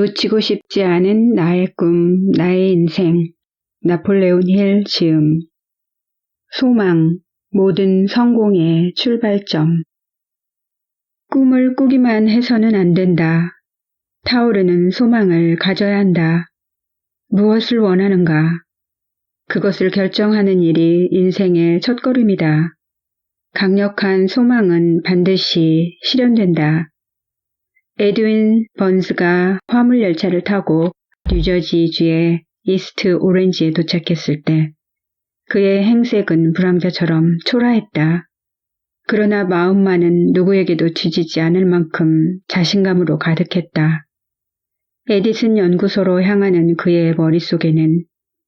놓치고 싶지 않은 나의 꿈, 나의 인생. 나폴레온 힐 지음. 소망, 모든 성공의 출발점. 꿈을 꾸기만 해서는 안 된다. 타오르는 소망을 가져야 한다. 무엇을 원하는가? 그것을 결정하는 일이 인생의 첫걸음이다. 강력한 소망은 반드시 실현된다. 에드윈 번스가 화물열차를 타고 뉴저지주의 이스트 오렌지에 도착했을 때 그의 행색은 불황자처럼 초라했다. 그러나 마음만은 누구에게도 뒤지지 않을 만큼 자신감으로 가득했다. 에디슨 연구소로 향하는 그의 머릿속에는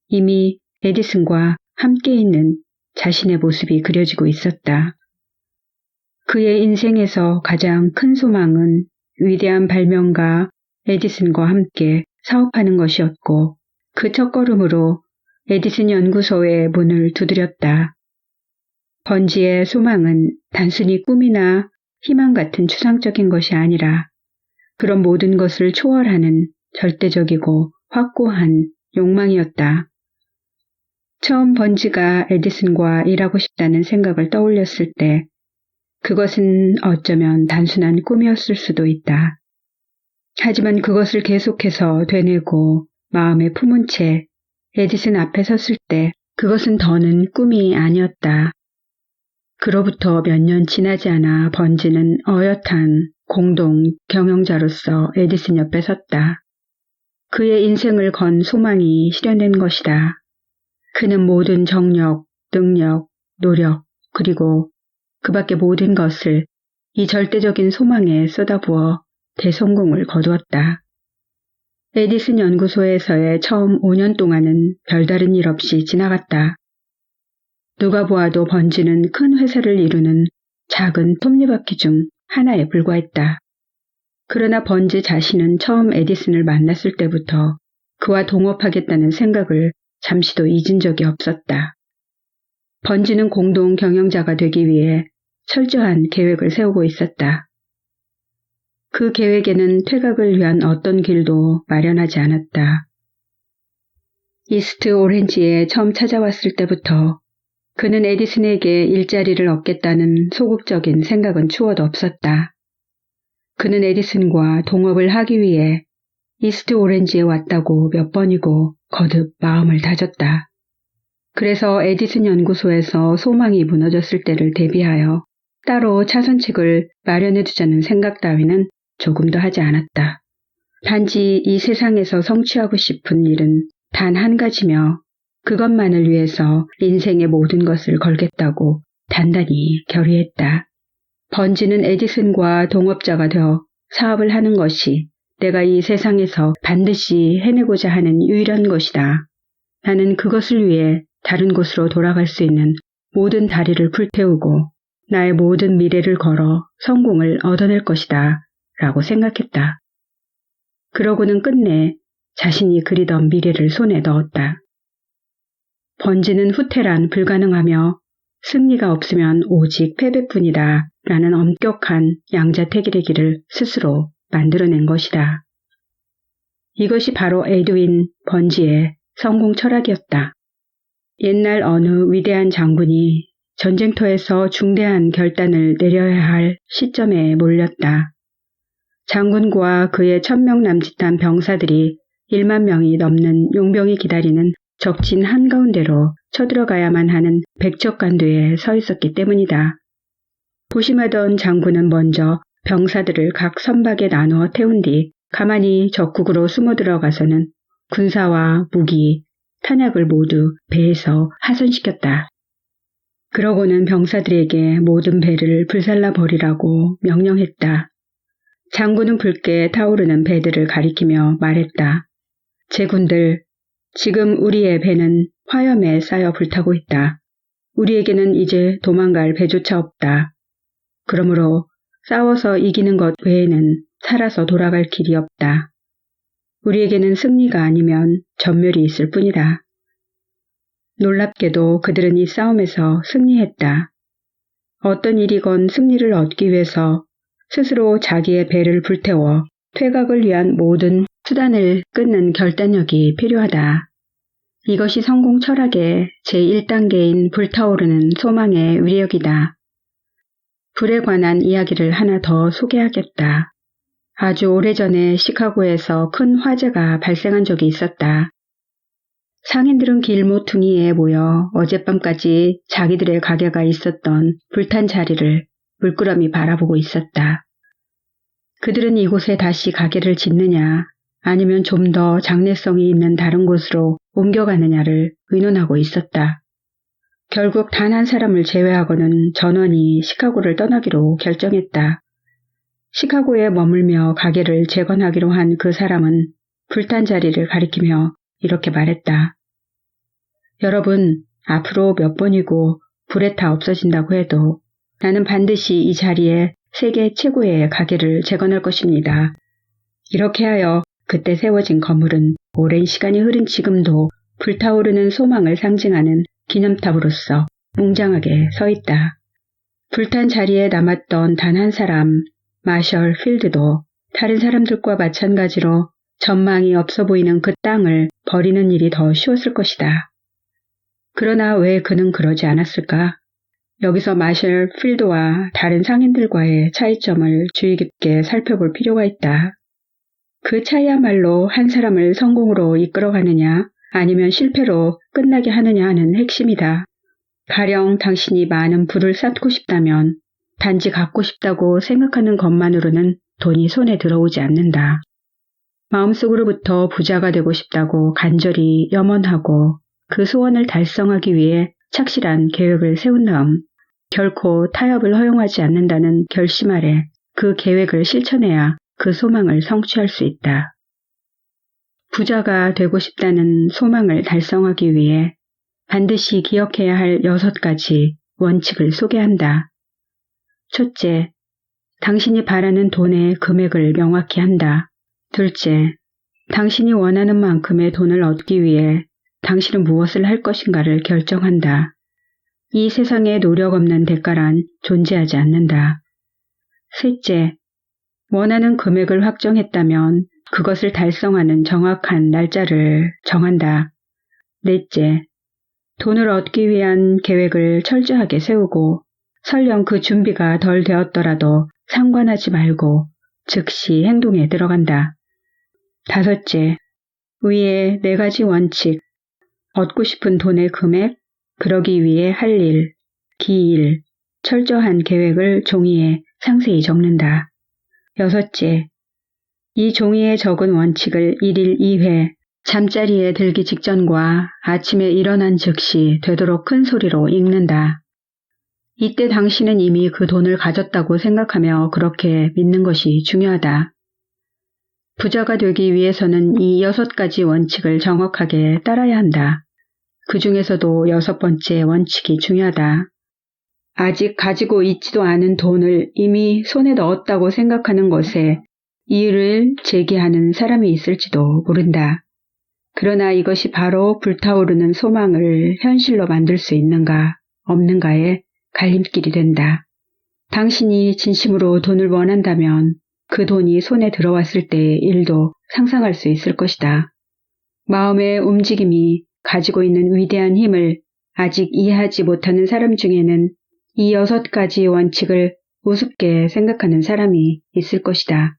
이미 에디슨과 함께 있는 자신의 모습이 그려지고 있었다. 그의 인생에서 가장 큰 소망은 위대한 발명가 에디슨과 함께 사업하는 것이었고 그 첫걸음으로 에디슨 연구소의 문을 두드렸다. 번지의 소망은 단순히 꿈이나 희망 같은 추상적인 것이 아니라 그런 모든 것을 초월하는 절대적이고 확고한 욕망이었다. 처음 번지가 에디슨과 일하고 싶다는 생각을 떠올렸을 때 그것은 어쩌면 단순한 꿈이었을 수도 있다. 하지만 그것을 계속해서 되뇌고 마음에 품은 채 에디슨 앞에 섰을 때 그것은 더는 꿈이 아니었다. 그로부터 몇 년 지나지 않아 번지는 어엿한 공동 경영자로서 에디슨 옆에 섰다. 그의 인생을 건 소망이 실현된 것이다. 그는 모든 정력, 능력, 노력, 그리고 그 밖의 모든 것을 이 절대적인 소망에 쏟아부어 대성공을 거두었다. 에디슨 연구소에서의 처음 5년 동안은 별다른 일 없이 지나갔다. 누가 보아도 번지는 큰 회사를 이루는 작은 톱니바퀴 중 하나에 불과했다. 그러나 번지 자신은 처음 에디슨을 만났을 때부터 그와 동업하겠다는 생각을 잠시도 잊은 적이 없었다. 번지는 공동 경영자가 되기 위해 철저한 계획을 세우고 있었다. 그 계획에는 퇴각을 위한 어떤 길도 마련하지 않았다. 이스트 오렌지에 처음 찾아왔을 때부터 그는 에디슨에게 일자리를 얻겠다는 소극적인 생각은 추워도 없었다. 그는 에디슨과 동업을 하기 위해 이스트 오렌지에 왔다고 몇 번이고 거듭 마음을 다졌다. 그래서 에디슨 연구소에서 소망이 무너졌을 때를 대비하여 따로 차선책을 마련해두자는 생각 따위는 조금도 하지 않았다. 단지 이 세상에서 성취하고 싶은 일은 단 한 가지며 그것만을 위해서 인생의 모든 것을 걸겠다고 단단히 결의했다. 번지는 에디슨과 동업자가 되어 사업을 하는 것이 내가 이 세상에서 반드시 해내고자 하는 유일한 것이다. 나는 그것을 위해 다른 곳으로 돌아갈 수 있는 모든 다리를 불태우고 나의 모든 미래를 걸어 성공을 얻어낼 것이다. 라고 생각했다. 그러고는 끝내 자신이 그리던 미래를 손에 넣었다. 번지는 후퇴란 불가능하며 승리가 없으면 오직 패배뿐이다 라는 엄격한 양자택일의 길을 스스로 만들어낸 것이다. 이것이 바로 에드윈 번지의 성공 철학이었다. 옛날 어느 위대한 장군이 전쟁터에서 중대한 결단을 내려야 할 시점에 몰렸다. 장군과 그의 1000명 남짓한 병사들이 1만 명이 넘는 용병이 기다리는 적진 한가운데로 쳐들어가야만 하는 백척간도에 서 있었기 때문이다. 고심하던 장군은 먼저 병사들을 각 선박에 나누어 태운 뒤 가만히 적국으로 숨어 들어가서는 군사와 무기, 탄약을 모두 배에서 하선시켰다. 그러고는 병사들에게 모든 배를 불살라 버리라고 명령했다. 장군은 붉게 타오르는 배들을 가리키며 말했다. 제군들, 지금 우리의 배는 화염에 쌓여 불타고 있다. 우리에게는 이제 도망갈 배조차 없다. 그러므로 싸워서 이기는 것 외에는 살아서 돌아갈 길이 없다. 우리에게는 승리가 아니면 전멸이 있을 뿐이다. 놀랍게도 그들은 이 싸움에서 승리했다. 어떤 일이건 승리를 얻기 위해서 스스로 자기의 배를 불태워 퇴각을 위한 모든 수단을 끊는 결단력이 필요하다. 이것이 성공 철학의 제1단계인 불타오르는 소망의 위력이다. 불에 관한 이야기를 하나 더 소개하겠다. 아주 오래전에 시카고에서 큰 화재가 발생한 적이 있었다. 상인들은 길 모퉁이에 모여 어젯밤까지 자기들의 가게가 있었던 불탄 자리를 물끄러미 바라보고 있었다. 그들은 이곳에 다시 가게를 짓느냐 아니면 좀 더 장래성이 있는 다른 곳으로 옮겨가느냐를 의논하고 있었다. 결국 단 한 사람을 제외하고는 전원이 시카고를 떠나기로 결정했다. 시카고에 머물며 가게를 재건하기로 한 그 사람은 불탄 자리를 가리키며 이렇게 말했다. 여러분, 앞으로 몇 번이고 불에 타 없어진다고 해도 나는 반드시 이 자리에 세계 최고의 가게를 재건할 것입니다. 이렇게 하여 그때 세워진 건물은 오랜 시간이 흐른 지금도 불타오르는 소망을 상징하는 기념탑으로서 웅장하게 서 있다. 불탄 자리에 남았던 단 한 사람, 마셜 필드도 다른 사람들과 마찬가지로 전망이 없어 보이는 그 땅을 버리는 일이 더 쉬웠을 것이다. 그러나 왜 그는 그러지 않았을까? 여기서 마셜 필드와 다른 상인들과의 차이점을 주의 깊게 살펴볼 필요가 있다. 그 차이야말로 한 사람을 성공으로 이끌어가느냐 아니면 실패로 끝나게 하느냐 하는 핵심이다. 가령 당신이 많은 부를 쌓고 싶다면 단지 갖고 싶다고 생각하는 것만으로는 돈이 손에 들어오지 않는다. 마음속으로부터 부자가 되고 싶다고 간절히 염원하고 그 소원을 달성하기 위해 착실한 계획을 세운 다음 결코 타협을 허용하지 않는다는 결심 아래 그 계획을 실천해야 그 소망을 성취할 수 있다. 부자가 되고 싶다는 소망을 달성하기 위해 반드시 기억해야 할 6가지 원칙을 소개한다. 첫째, 당신이 바라는 돈의 금액을 명확히 한다. 둘째, 당신이 원하는 만큼의 돈을 얻기 위해 당신은 무엇을 할 것인가를 결정한다. 이 세상에 노력 없는 대가란 존재하지 않는다. 셋째, 원하는 금액을 확정했다면 그것을 달성하는 정확한 날짜를 정한다. 넷째, 돈을 얻기 위한 계획을 철저하게 세우고 설령 그 준비가 덜 되었더라도 상관하지 말고 즉시 행동에 들어간다. 다섯째, 위의 4가지 원칙, 얻고 싶은 돈의 금액, 그러기 위해 할 일, 기일, 철저한 계획을 종이에 상세히 적는다. 여섯째, 이 종이에 적은 원칙을 1일 2회, 잠자리에 들기 직전과 아침에 일어난 즉시 되도록 큰 소리로 읽는다. 이때 당신은 이미 그 돈을 가졌다고 생각하며 그렇게 믿는 것이 중요하다. 부자가 되기 위해서는 이 6가지 원칙을 정확하게 따라야 한다. 그 중에서도 6번째 원칙이 중요하다. 아직 가지고 있지도 않은 돈을 이미 손에 넣었다고 생각하는 것에 이의를 제기하는 사람이 있을지도 모른다. 그러나 이것이 바로 불타오르는 소망을 현실로 만들 수 있는가, 없는가의 갈림길이 된다. 당신이 진심으로 돈을 원한다면 그 돈이 손에 들어왔을 때의 일도 상상할 수 있을 것이다. 마음의 움직임이 가지고 있는 위대한 힘을 아직 이해하지 못하는 사람 중에는 이 6가지 원칙을 우습게 생각하는 사람이 있을 것이다.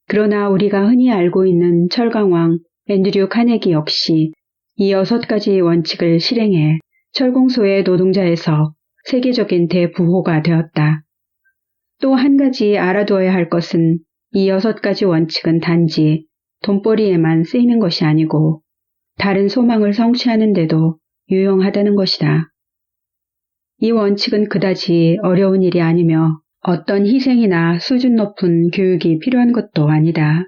그러나 우리가 흔히 알고 있는 철강왕 앤드류 카네기 역시 이 6가지 원칙을 실행해 철공소의 노동자에서 세계적인 대부호가 되었다. 또 한 가지 알아두어야 할 것은 이 6가지 원칙은 단지 돈벌이에만 쓰이는 것이 아니고 다른 소망을 성취하는 데도 유용하다는 것이다. 이 원칙은 그다지 어려운 일이 아니며 어떤 희생이나 수준 높은 교육이 필요한 것도 아니다.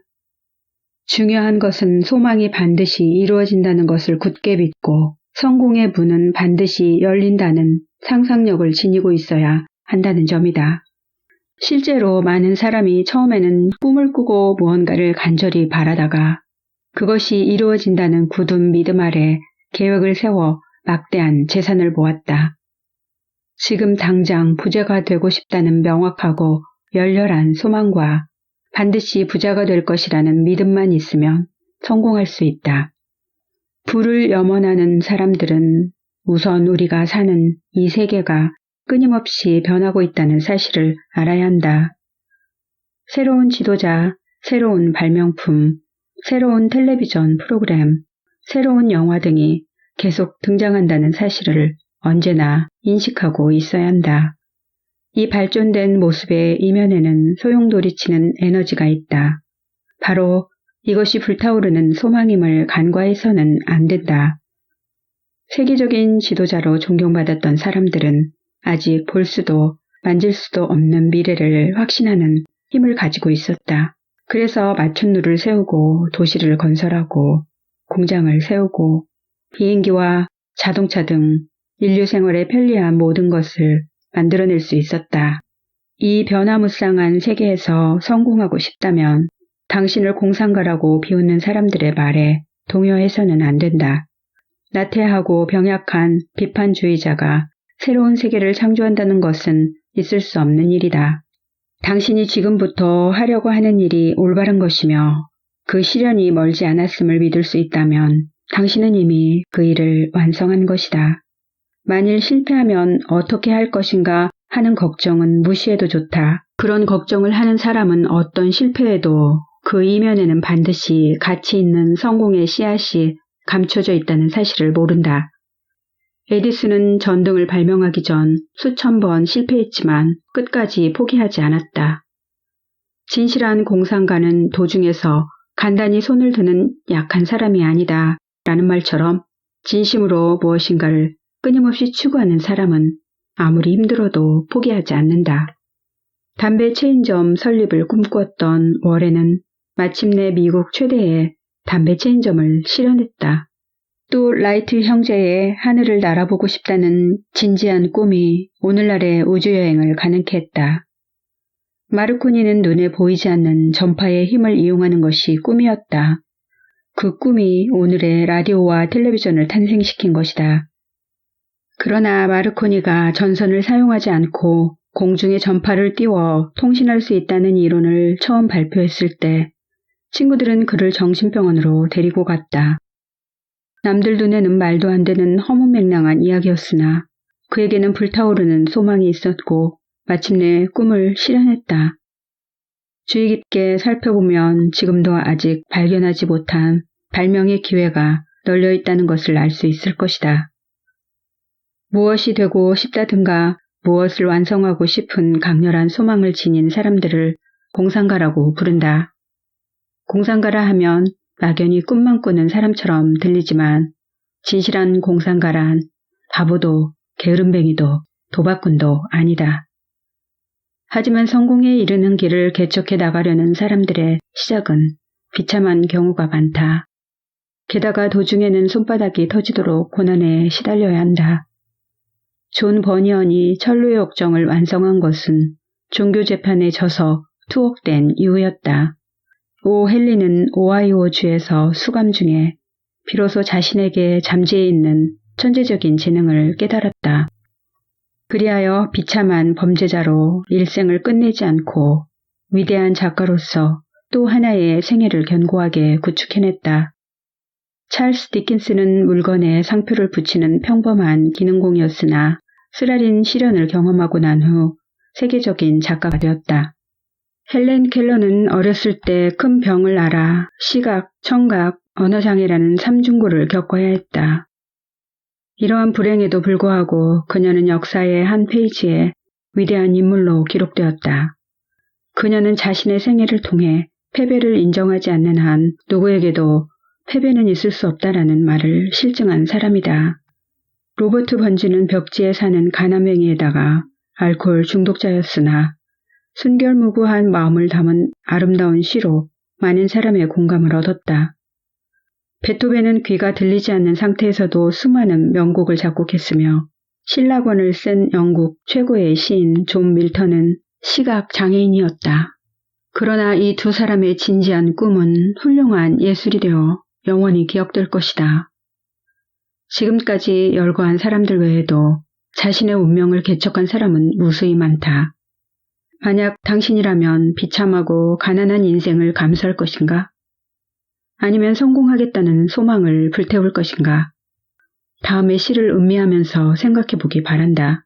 중요한 것은 소망이 반드시 이루어진다는 것을 굳게 믿고 성공의 문은 반드시 열린다는 상상력을 지니고 있어야 한다는 점이다. 실제로 많은 사람이 처음에는 꿈을 꾸고 무언가를 간절히 바라다가 그것이 이루어진다는 굳은 믿음 아래 계획을 세워 막대한 재산을 모았다. 지금 당장 부자가 되고 싶다는 명확하고 열렬한 소망과 반드시 부자가 될 것이라는 믿음만 있으면 성공할 수 있다. 부를 염원하는 사람들은 우선 우리가 사는 이 세계가 끊임없이 변하고 있다는 사실을 알아야 한다. 새로운 지도자, 새로운 발명품, 새로운 텔레비전 프로그램, 새로운 영화 등이 계속 등장한다는 사실을 언제나 인식하고 있어야 한다. 이 발전된 모습의 이면에는 소용돌이치는 에너지가 있다. 바로 이것이 불타오르는 소망임을 간과해서는 안 된다. 세계적인 지도자로 존경받았던 사람들은 아직 볼 수도 만질 수도 없는 미래를 확신하는 힘을 가지고 있었다. 그래서 마천루를 세우고 도시를 건설하고 공장을 세우고 비행기와 자동차 등 인류 생활에 편리한 모든 것을 만들어낼 수 있었다. 이 변화무쌍한 세계에서 성공하고 싶다면 당신을 공상가라고 비웃는 사람들의 말에 동요해서는 안 된다. 나태하고 병약한 비판주의자가 새로운 세계를 창조한다는 것은 있을 수 없는 일이다. 당신이 지금부터 하려고 하는 일이 올바른 것이며 그 실현이 멀지 않았음을 믿을 수 있다면 당신은 이미 그 일을 완성한 것이다. 만일 실패하면 어떻게 할 것인가 하는 걱정은 무시해도 좋다. 그런 걱정을 하는 사람은 어떤 실패에도 그 이면에는 반드시 가치 있는 성공의 씨앗이 감춰져 있다는 사실을 모른다. 에디슨은 전등을 발명하기 전 수천 번 실패했지만 끝까지 포기하지 않았다. 진실한 공상가는 도중에서 간단히 손을 드는 약한 사람이 아니다 라는 말처럼 진심으로 무엇인가를 끊임없이 추구하는 사람은 아무리 힘들어도 포기하지 않는다. 담배 체인점 설립을 꿈꾸었던 워렌은 마침내 미국 최대의 담배 체인점을 실현했다. 또 라이트 형제의 하늘을 날아보고 싶다는 진지한 꿈이 오늘날의 우주여행을 가능케 했다. 마르코니는 눈에 보이지 않는 전파의 힘을 이용하는 것이 꿈이었다. 그 꿈이 오늘의 라디오와 텔레비전을 탄생시킨 것이다. 그러나 마르코니가 전선을 사용하지 않고 공중에 전파를 띄워 통신할 수 있다는 이론을 처음 발표했을 때 친구들은 그를 정신병원으로 데리고 갔다. 남들 눈에는 말도 안 되는 허무맹랑한 이야기였으나 그에게는 불타오르는 소망이 있었고 마침내 꿈을 실현했다. 주의 깊게 살펴보면 지금도 아직 발견하지 못한 발명의 기회가 널려 있다는 것을 알 수 있을 것이다. 무엇이 되고 싶다든가 무엇을 완성하고 싶은 강렬한 소망을 지닌 사람들을 공상가라고 부른다. 공상가라 하면 막연히 꿈만 꾸는 사람처럼 들리지만 진실한 공상가란 바보도 게으름뱅이도 도박꾼도 아니다. 하지만 성공에 이르는 길을 개척해 나가려는 사람들의 시작은 비참한 경우가 많다. 게다가 도중에는 손바닥이 터지도록 고난에 시달려야 한다. 존 버니언이 철로의 옥정을 완성한 것은 종교 재판에 져서 투옥된 이후였다. 오 헨리는 오하이오주에서 수감 중에 비로소 자신에게 잠재해 있는 천재적인 재능을 깨달았다. 그리하여 비참한 범죄자로 일생을 끝내지 않고 위대한 작가로서 또 하나의 생애를 견고하게 구축해냈다. 찰스 디킨스는 물건에 상표를 붙이는 평범한 기능공이었으나 쓰라린 시련을 경험하고 난 후 세계적인 작가가 되었다. 헬렌 켈러는 어렸을 때 큰 병을 앓아 시각, 청각, 언어장애라는 삼중고를 겪어야 했다. 이러한 불행에도 불구하고 그녀는 역사의 한 페이지에 위대한 인물로 기록되었다. 그녀는 자신의 생애를 통해 패배를 인정하지 않는 한 누구에게도 패배는 있을 수 없다라는 말을 실증한 사람이다. 로버트 번즈는 벽지에 사는 가난맹이에다가 알코올 중독자였으나 순결무구한 마음을 담은 아름다운 시로 많은 사람의 공감을 얻었다. 베토벤은 귀가 들리지 않는 상태에서도 수많은 명곡을 작곡했으며 신라권을 쓴 영국 최고의 시인 존 밀턴은 시각 장애인이었다. 그러나 이 두 사람의 진지한 꿈은 훌륭한 예술이 되어 영원히 기억될 것이다. 지금까지 열거한 사람들 외에도 자신의 운명을 개척한 사람은 무수히 많다. 만약 당신이라면 비참하고 가난한 인생을 감수할 것인가? 아니면 성공하겠다는 소망을 불태울 것인가? 다음의 시를 음미하면서 생각해 보기 바란다.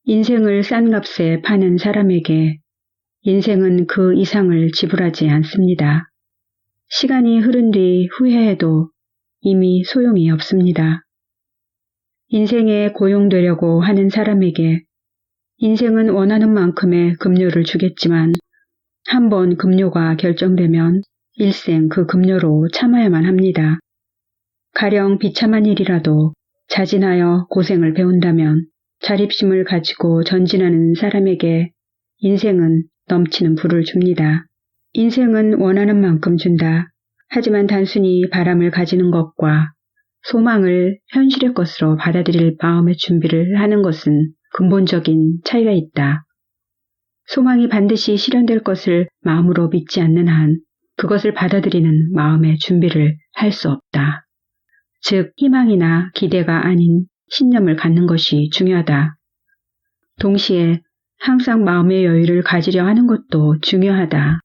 인생을 싼 값에 파는 사람에게 인생은 그 이상을 지불하지 않습니다. 시간이 흐른 뒤 후회해도 이미 소용이 없습니다. 인생에 고용되려고 하는 사람에게 인생은 원하는 만큼의 급료를 주겠지만 한번 급료가 결정되면 일생 그 급료로 참아야만 합니다. 가령 비참한 일이라도 자진하여 고생을 배운다면 자립심을 가지고 전진하는 사람에게 인생은 넘치는 부를 줍니다. 인생은 원하는 만큼 준다. 하지만 단순히 바람을 가지는 것과 소망을 현실의 것으로 받아들일 마음의 준비를 하는 것은 근본적인 차이가 있다. 소망이 반드시 실현될 것을 마음으로 믿지 않는 한 그것을 받아들이는 마음의 준비를 할 수 없다. 즉 희망이나 기대가 아닌 신념을 갖는 것이 중요하다. 동시에 항상 마음의 여유를 가지려 하는 것도 중요하다.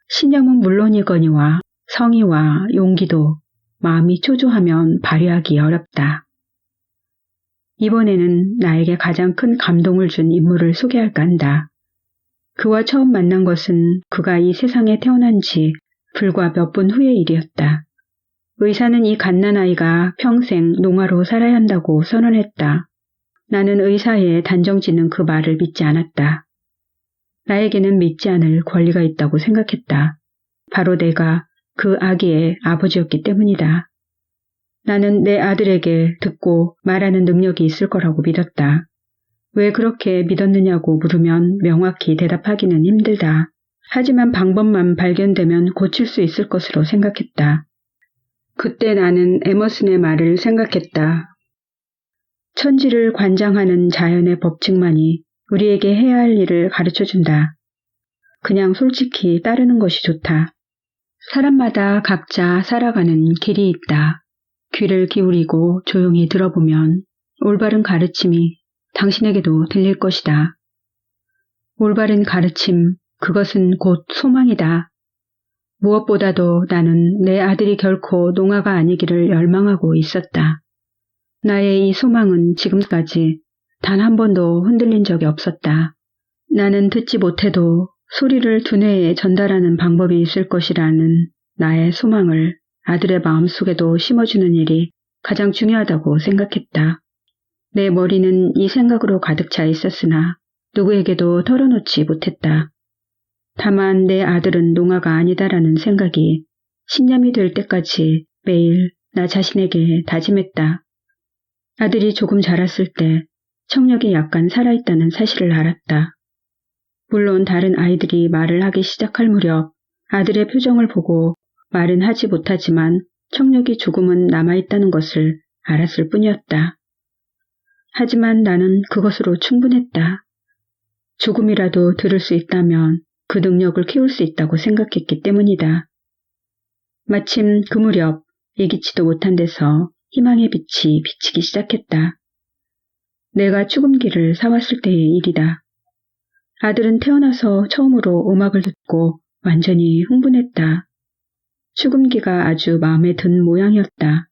신념은 물론이거니와 성의와 용기도 마음이 초조하면 발휘하기 어렵다. 이번에는 나에게 가장 큰 감동을 준 인물을 소개할까 한다. 그와 처음 만난 것은 그가 이 세상에 태어난 지 불과 몇 분 후의 일이었다. 의사는 이 갓난아이가 평생 농아로 살아야 한다고 선언했다. 나는 의사의 단정짓는 그 말을 믿지 않았다. 나에게는 믿지 않을 권리가 있다고 생각했다. 바로 내가 그 아기의 아버지였기 때문이다. 나는 내 아들에게 듣고 말하는 능력이 있을 거라고 믿었다. 왜 그렇게 믿었느냐고 물으면 명확히 대답하기는 힘들다. 하지만 방법만 발견되면 고칠 수 있을 것으로 생각했다. 그때 나는 에머슨의 말을 생각했다. 천지를 관장하는 자연의 법칙만이 우리에게 해야 할 일을 가르쳐준다. 그냥 솔직히 따르는 것이 좋다. 사람마다 각자 살아가는 길이 있다. 귀를 기울이고 조용히 들어보면 올바른 가르침이 당신에게도 들릴 것이다. 올바른 가르침, 그것은 곧 소망이다. 무엇보다도 나는 내 아들이 결코 농아가 아니기를 열망하고 있었다. 나의 이 소망은 지금까지 단 한 번도 흔들린 적이 없었다. 나는 듣지 못해도 소리를 두뇌에 전달하는 방법이 있을 것이라는 나의 소망을 아들의 마음속에도 심어주는 일이 가장 중요하다고 생각했다. 내 머리는 이 생각으로 가득 차 있었으나 누구에게도 털어놓지 못했다. 다만 내 아들은 농아가 아니다라는 생각이 신념이 될 때까지 매일 나 자신에게 다짐했다. 아들이 조금 자랐을 때 청력이 약간 살아있다는 사실을 알았다. 물론 다른 아이들이 말을 하기 시작할 무렵 아들의 표정을 보고 말은 하지 못하지만 청력이 조금은 남아있다는 것을 알았을 뿐이었다. 하지만 나는 그것으로 충분했다. 조금이라도 들을 수 있다면 그 능력을 키울 수 있다고 생각했기 때문이다. 마침 그 무렵 예기치도 못한 데서 희망의 빛이 비치기 시작했다. 내가 축음기를 사왔을 때의 일이다. 아들은 태어나서 처음으로 음악을 듣고 완전히 흥분했다. 축음기가 아주 마음에 든 모양이었다.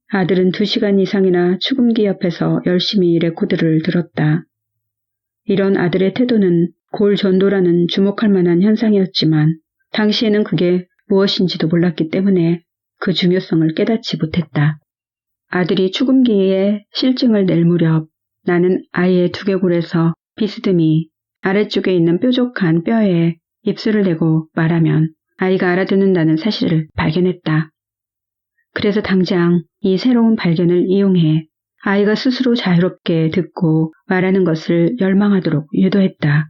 아들은 2시간 이상이나 축음기 옆에서 열심히 레코드를 들었다. 이런 아들의 태도는 골전도라는 주목할 만한 현상이었지만 당시에는 그게 무엇인지도 몰랐기 때문에 그 중요성을 깨닫지 못했다. 아들이 축음기에 실증을 낼 무렵 나는 아이의 두개골에서 비스듬히 아래쪽에 있는 뾰족한 뼈에 입술을 대고 말하면 아이가 알아듣는다는 사실을 발견했다. 그래서 당장 이 새로운 발견을 이용해 아이가 스스로 자유롭게 듣고 말하는 것을 열망하도록 유도했다.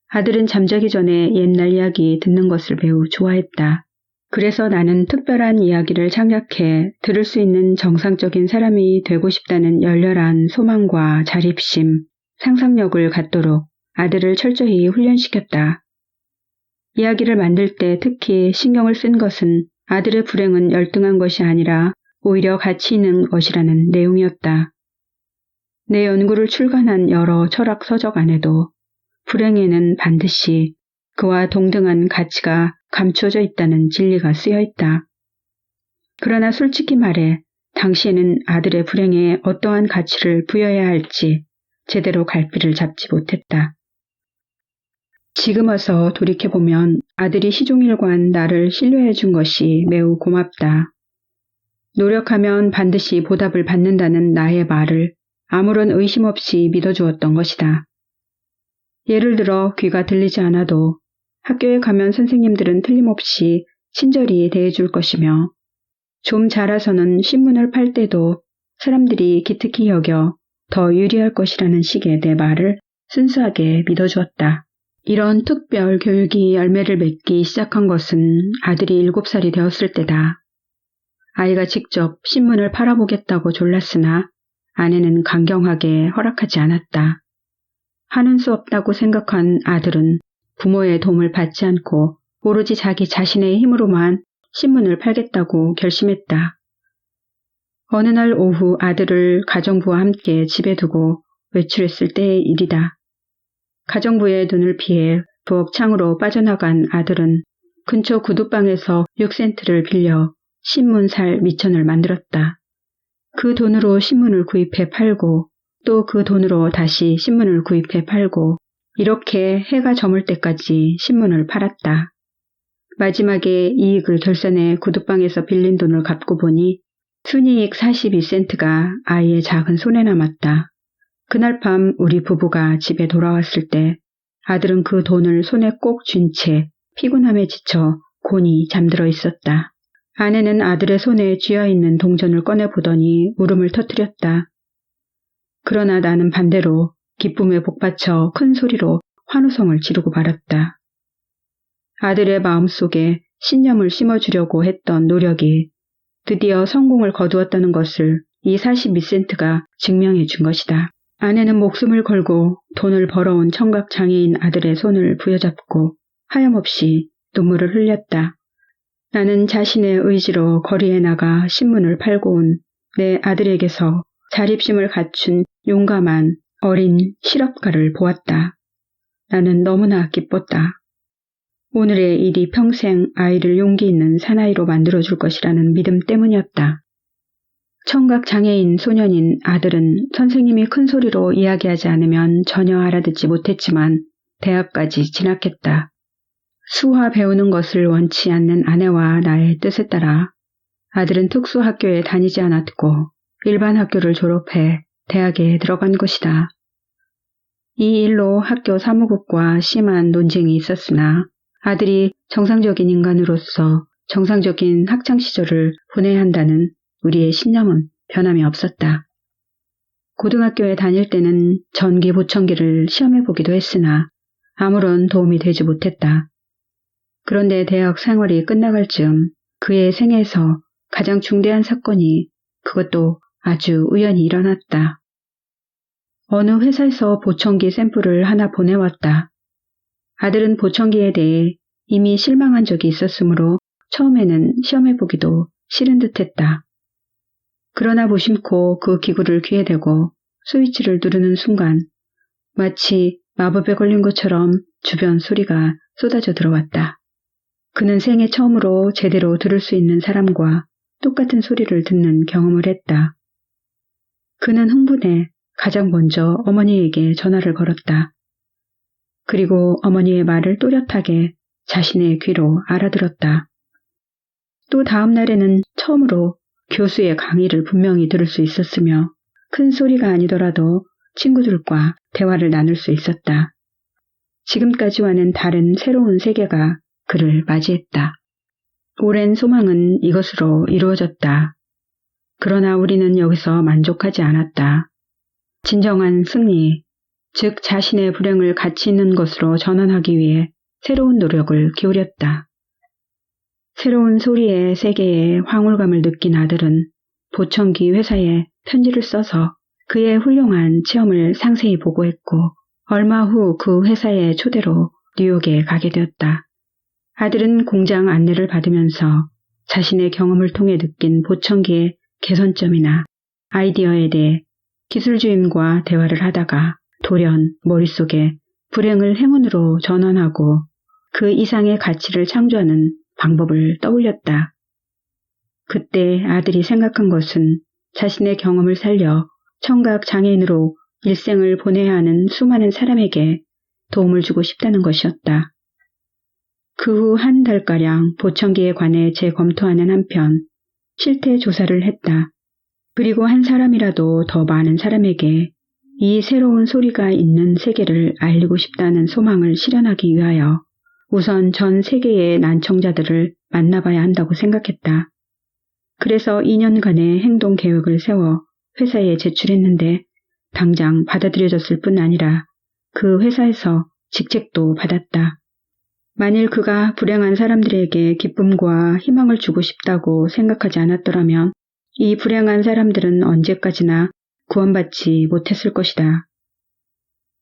아들은 잠자기 전에 옛날 이야기 듣는 것을 매우 좋아했다. 그래서 나는 특별한 이야기를 창작해 들을 수 있는 정상적인 사람이 되고 싶다는 열렬한 소망과 자립심, 상상력을 갖도록 아들을 철저히 훈련시켰다. 이야기를 만들 때 특히 신경을 쓴 것은 아들의 불행은 열등한 것이 아니라 오히려 가치 있는 것이라는 내용이었다. 내 연구를 출간한 여러 철학 서적 안에도 불행에는 반드시 그와 동등한 가치가 감추어져 있다는 진리가 쓰여 있다. 그러나 솔직히 말해 당시에는 아들의 불행에 어떠한 가치를 부여해야 할지 제대로 갈피를 잡지 못했다. 지금 와서 돌이켜보면 아들이 시종일관 나를 신뢰해 준 것이 매우 고맙다. 노력하면 반드시 보답을 받는다는 나의 말을 아무런 의심 없이 믿어주었던 것이다. 예를 들어 귀가 들리지 않아도 학교에 가면 선생님들은 틀림없이 친절히 대해줄 것이며 좀 자라서는 신문을 팔 때도 사람들이 기특히 여겨 더 유리할 것이라는 식의 내 말을 순수하게 믿어주었다. 이런 특별 교육이 열매를 맺기 시작한 것은 아들이 7살이 되었을 때다. 아이가 직접 신문을 팔아보겠다고 졸랐으나 아내는 강경하게 허락하지 않았다. 하는 수 없다고 생각한 아들은 부모의 도움을 받지 않고 오로지 자기 자신의 힘으로만 신문을 팔겠다고 결심했다. 어느 날 오후 아들을 가정부와 함께 집에 두고 외출했을 때의 일이다. 가정부의 눈을 피해 부엌 창으로 빠져나간 아들은 근처 구두방에서 6센트를 빌려 신문 살 미천을 만들었다. 그 돈으로 신문을 구입해 팔고 또 그 돈으로 다시 신문을 구입해 팔고 이렇게 해가 저물 때까지 신문을 팔았다. 마지막에 이익을 결산해 구두방에서 빌린 돈을 갚고 보니 순이익 42센트가 아이의 작은 손에 남았다. 그날 밤 우리 부부가 집에 돌아왔을 때 아들은 그 돈을 손에 꼭 쥔 채 피곤함에 지쳐 곤히 잠들어 있었다. 아내는 아들의 손에 쥐어있는 동전을 꺼내보더니 울음을 터뜨렸다. 그러나 나는 반대로 기쁨에 복받쳐 큰 소리로 환호성을 지르고 말았다. 아들의 마음속에 신념을 심어주려고 했던 노력이 드디어 성공을 거두었다는 것을 이 42센트가 증명해 준 것이다. 아내는 목숨을 걸고 돈을 벌어온 청각장애인 아들의 손을 부여잡고 하염없이 눈물을 흘렸다. 나는 자신의 의지로 거리에 나가 신문을 팔고 온 내 아들에게서 자립심을 갖춘 용감한 어린 실업가를 보았다. 나는 너무나 기뻤다. 오늘의 일이 평생 아이를 용기 있는 사나이로 만들어줄 것이라는 믿음 때문이었다. 청각장애인 소년인 아들은 선생님이 큰 소리로 이야기하지 않으면 전혀 알아듣지 못했지만 대학까지 진학했다. 수화 배우는 것을 원치 않는 아내와 나의 뜻에 따라 아들은 특수학교에 다니지 않았고 일반 학교를 졸업해 대학에 들어간 것이다. 이 일로 학교 사무국과 심한 논쟁이 있었으나 아들이 정상적인 인간으로서 정상적인 학창시절을 보내야 한다는 우리의 신념은 변함이 없었다. 고등학교에 다닐 때는 전기 보청기를 시험해보기도 했으나 아무런 도움이 되지 못했다. 그런데 대학 생활이 끝나갈 즈음 그의 생애에서 가장 중대한 사건이 그것도 아주 우연히 일어났다. 어느 회사에서 보청기 샘플을 하나 보내왔다. 아들은 보청기에 대해 이미 실망한 적이 있었으므로 처음에는 시험해보기도 싫은 듯했다. 그러나 무심코 그 기구를 귀에 대고 스위치를 누르는 순간 마치 마법에 걸린 것처럼 주변 소리가 쏟아져 들어왔다. 그는 생애 처음으로 제대로 들을 수 있는 사람과 똑같은 소리를 듣는 경험을 했다. 그는 흥분해 가장 먼저 어머니에게 전화를 걸었다. 그리고 어머니의 말을 또렷하게 자신의 귀로 알아들었다. 또 다음 날에는 처음으로 교수의 강의를 분명히 들을 수 있었으며 큰 소리가 아니더라도 친구들과 대화를 나눌 수 있었다. 지금까지와는 다른 새로운 세계가 그를 맞이했다. 오랜 소망은 이것으로 이루어졌다. 그러나 우리는 여기서 만족하지 않았다. 진정한 승리, 즉 자신의 불행을 가치 있는 것으로 전환하기 위해 새로운 노력을 기울였다. 새로운 소리의 세계에 황홀감을 느낀 아들은 보청기 회사에 편지를 써서 그의 훌륭한 체험을 상세히 보고했고 얼마 후 그 회사의 초대로 뉴욕에 가게 되었다. 아들은 공장 안내를 받으면서 자신의 경험을 통해 느낀 보청기의 개선점이나 아이디어에 대해 기술주임과 대화를 하다가 돌연 머릿속에 불행을 행운으로 전환하고 그 이상의 가치를 창조하는 방법을 떠올렸다. 그때 아들이 생각한 것은 자신의 경험을 살려 청각 장애인으로 일생을 보내야 하는 수많은 사람에게 도움을 주고 싶다는 것이었다. 그 후 한 달가량 보청기에 관해 재검토하는 한편 실태 조사를 했다. 그리고 한 사람이라도 더 많은 사람에게 이 새로운 소리가 있는 세계를 알리고 싶다는 소망을 실현하기 위하여 우선 전 세계의 난청자들을 만나봐야 한다고 생각했다. 그래서 2년간의 행동 계획을 세워 회사에 제출했는데 당장 받아들여졌을 뿐 아니라 그 회사에서 직책도 받았다. 만일 그가 불행한 사람들에게 기쁨과 희망을 주고 싶다고 생각하지 않았더라면 이 불행한 사람들은 언제까지나 구원받지 못했을 것이다.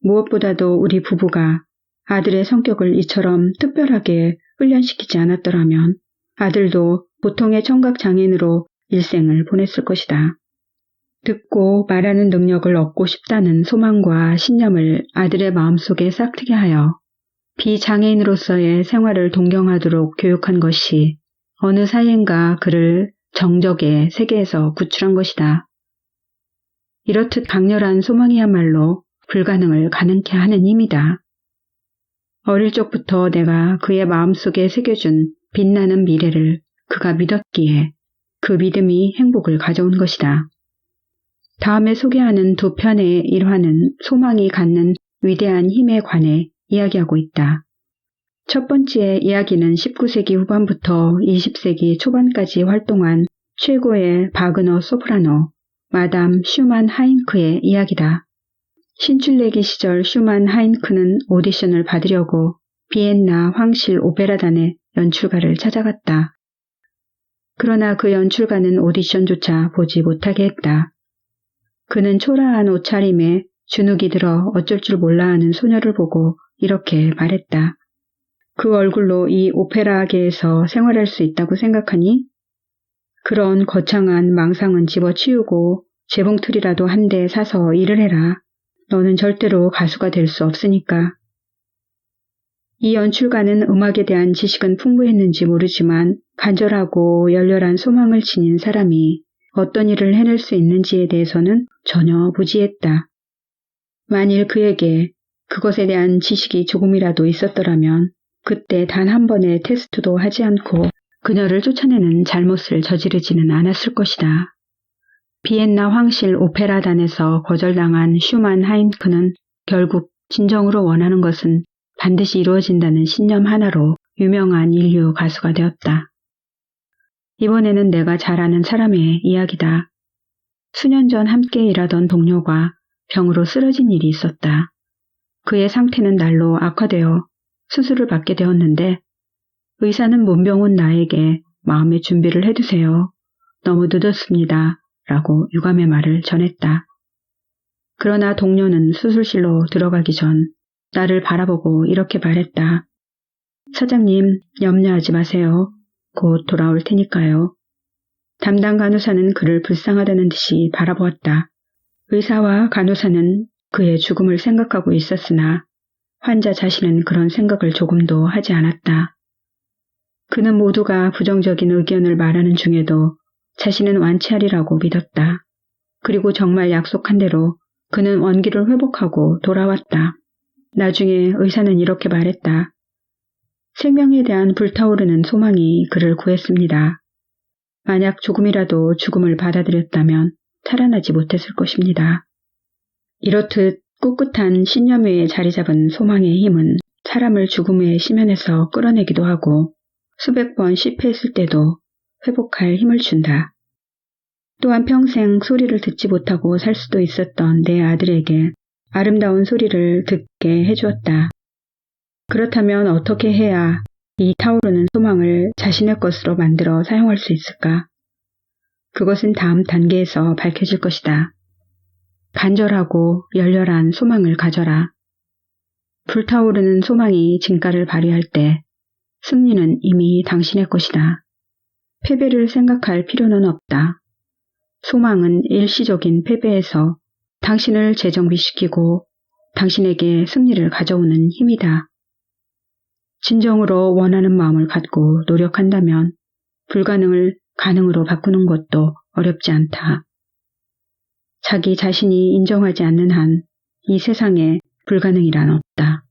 무엇보다도 우리 부부가 아들의 성격을 이처럼 특별하게 훈련시키지 않았더라면 아들도 보통의 청각장애인으로 일생을 보냈을 것이다. 듣고 말하는 능력을 얻고 싶다는 소망과 신념을 아들의 마음속에 싹트게 하여 비장애인으로서의 생활을 동경하도록 교육한 것이 어느 사이인가 그를 정적의 세계에서 구출한 것이다. 이렇듯 강렬한 소망이야말로 불가능을 가능케 하는 힘이다. 어릴 적부터 내가 그의 마음속에 새겨준 빛나는 미래를 그가 믿었기에 그 믿음이 행복을 가져온 것이다. 다음에 소개하는 두 편의 일화는 소망이 갖는 위대한 힘에 관해 이야기하고 있다. 첫 번째 이야기는 19세기 후반부터 20세기 초반까지 활동한 최고의 바그너 소프라노 마담 슈만 하인크의 이야기다. 신출내기 시절 슈만 하인크는 오디션을 받으려고 비엔나 황실 오페라단의 연출가를 찾아갔다. 그러나 그 연출가는 오디션조차 보지 못하게 했다. 그는 초라한 옷차림에 주눅이 들어 어쩔 줄 몰라 하는 소녀를 보고 이렇게 말했다. 그 얼굴로 이 오페라계에서 생활할 수 있다고 생각하니? 그런 거창한 망상은 집어치우고 재봉틀이라도 한 대 사서 일을 해라. 너는 절대로 가수가 될 수 없으니까. 이 연출가는 음악에 대한 지식은 풍부했는지 모르지만 간절하고 열렬한 소망을 지닌 사람이 어떤 일을 해낼 수 있는지에 대해서는 전혀 무지했다. 만일 그에게 그것에 대한 지식이 조금이라도 있었더라면 그때 단 한 번의 테스트도 하지 않고 그녀를 쫓아내는 잘못을 저지르지는 않았을 것이다. 비엔나 황실 오페라단에서 거절당한 슈만 하인크는 결국 진정으로 원하는 것은 반드시 이루어진다는 신념 하나로 유명한 인류 가수가 되었다. 이번에는 내가 잘 아는 사람의 이야기다. 수년 전 함께 일하던 동료가 병으로 쓰러진 일이 있었다. 그의 상태는 날로 악화되어 수술을 받게 되었는데 의사는 문병 온 나에게 마음의 준비를 해두세요. 너무 늦었습니다. 라고 유감의 말을 전했다. 그러나 동료는 수술실로 들어가기 전 나를 바라보고 이렇게 말했다. 사장님, 염려하지 마세요. 곧 돌아올 테니까요. 담당 간호사는 그를 불쌍하다는 듯이 바라보았다. 의사와 간호사는 그의 죽음을 생각하고 있었으나 환자 자신은 그런 생각을 조금도 하지 않았다. 그는 모두가 부정적인 의견을 말하는 중에도 자신은 완치하리라고 믿었다. 그리고 정말 약속한 대로 그는 원기를 회복하고 돌아왔다. 나중에 의사는 이렇게 말했다. 생명에 대한 불타오르는 소망이 그를 구했습니다. 만약 조금이라도 죽음을 받아들였다면 살아나지 못했을 것입니다. 이렇듯 꿋꿋한 신념 위에 자리 잡은 소망의 힘은 사람을 죽음의 심연에서 끌어내기도 하고 수백 번 실패했을 때도 회복할 힘을 준다. 또한 평생 소리를 듣지 못하고 살 수도 있었던 내 아들에게 아름다운 소리를 듣게 해주었다. 그렇다면 어떻게 해야 이 타오르는 소망을 자신의 것으로 만들어 사용할 수 있을까? 그것은 다음 단계에서 밝혀질 것이다. 간절하고 열렬한 소망을 가져라. 불타오르는 소망이 진가를 발휘할 때 승리는 이미 당신의 것이다. 패배를 생각할 필요는 없다. 소망은 일시적인 패배에서 당신을 재정비시키고 당신에게 승리를 가져오는 힘이다. 진정으로 원하는 마음을 갖고 노력한다면 불가능을 가능으로 바꾸는 것도 어렵지 않다. 자기 자신이 인정하지 않는 한 이 세상에 불가능이란 없다.